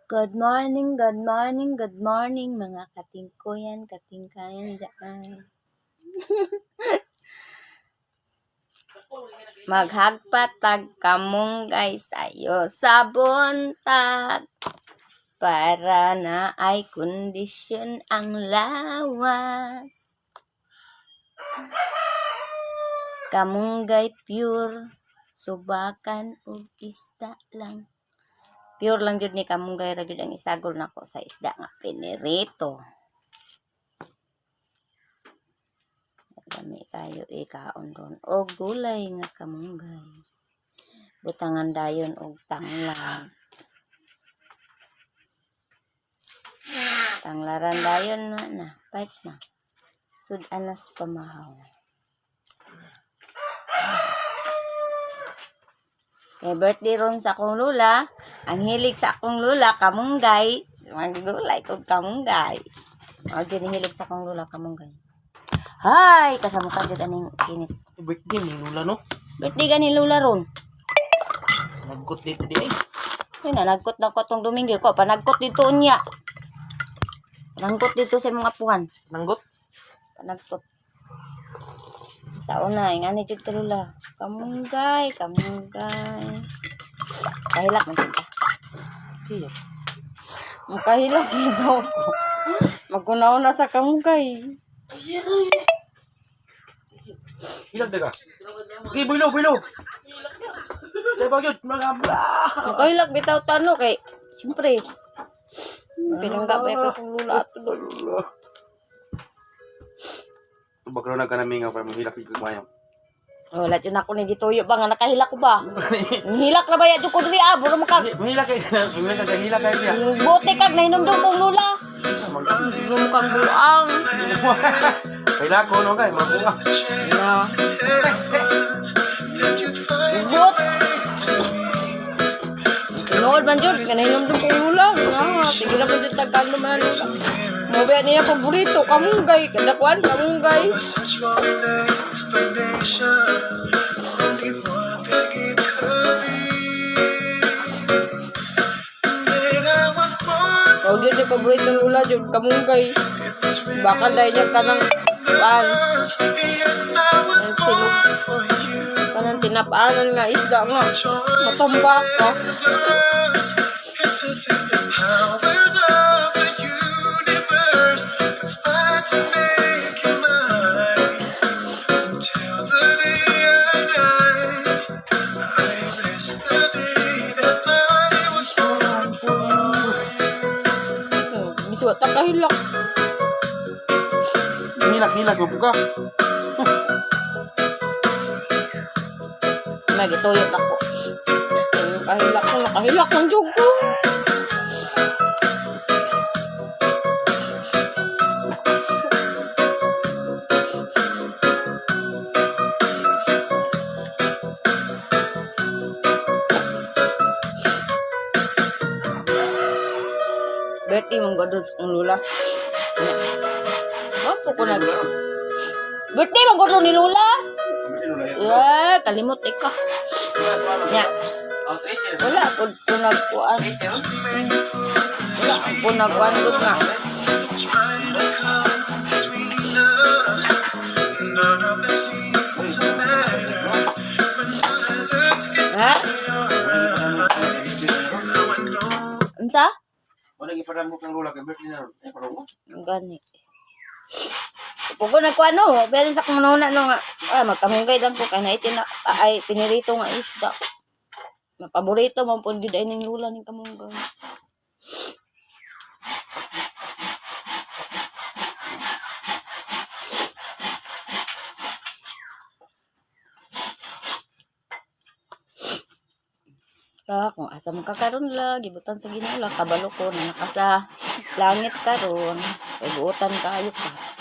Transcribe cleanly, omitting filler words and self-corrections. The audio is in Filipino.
Good morning, good morning, good morning, mga katingkoyan, katingkayan dyan. Maghagpatag kamong guys ayo sa buntag para na ay kondisyon ang lawas. Kamunggay pure, subakan ug isda lang. Pure lang jud ni kamunggay ra jud ang isagol nako sa isda nga pinirito. Dami kayo ikaon ron og gulay nga kamunggay. Butangan dayon og tanglad. Tanglaran dayon na, bites na. Sudanas pamahaw. Kay birthday ron sa akong lula, ang hilig sa akong lula, kamunggay. Magulay kog kamunggay. Ang hilig sa akong lula, kamunggay. Hay! Kasama ka dyan aning kinit. Birthday ni lula, no? Birthday ka ni lula ron. Nagkot dito di ay. Yun na, nagkot na ko itong Domingo ko. Panagkot dito niya. Panagkot dito sa mga puhan. Nanggot? Panagkot. Sa una, ingani jud ka lula. Kamunggay, kamunggay. Kahilak man siya. Iya. Makahilak dito ako. Magkunaw na sa kamunggay. Hilag daga. Okay, builo, builo. Dahil bagyod, mga bla. Makahilak bitaw tano kay. Siyempre. Pinanggabay ka kong lula at doon. Bagro na ka namin nga para mahilak yung kumayang. Wala yun ako ni Gituyo ba nga nakahilak ko ba? Hilak na ba yan ko diri buro mo kag. Mahilak kayo niya. Bote kag nahinumdum kong lula. Buro mo kang buang. Mahilak ko no kay, mga Na. Bot. Tinood man jud nga nahinumdum kong lula. Sige na po dito tagkano man lula. Mobile niya paborito, kamunggay. Kadakuan, kamunggay. Huwag yun yung paborito ng lula, yung kamunggay. Baka dahil niya ka ng silog. Kanang tinapaanan nga isda nga. Matambak ka. Bisuat tak kahilak. Hilak mo ka. Nagituyot ako. Kahilak ko, nakahilak ng jug ko. Birthday mong godod ang lula. Wapo ko nag... Birthday mong godod ni lula? Kalimot ka. Nya. Wala po nagkuan. Wala po nagkuan doon nga. Ha? Unsa? Wala gipadamok ng lula kay birthday na ron. Parang mo. Gani. Pugo nagkuan no, pero sa kumununa no nga. Magkamunggay lang ko kay naitin na ay pinirito nga isda. Paborito man pud gid ay ning lula ning kamunggay. Kung asa mo kakaroon la, gibutan sa Ginoo la, kabalo ko na naka sa langit karon, kay buotan kayo pa.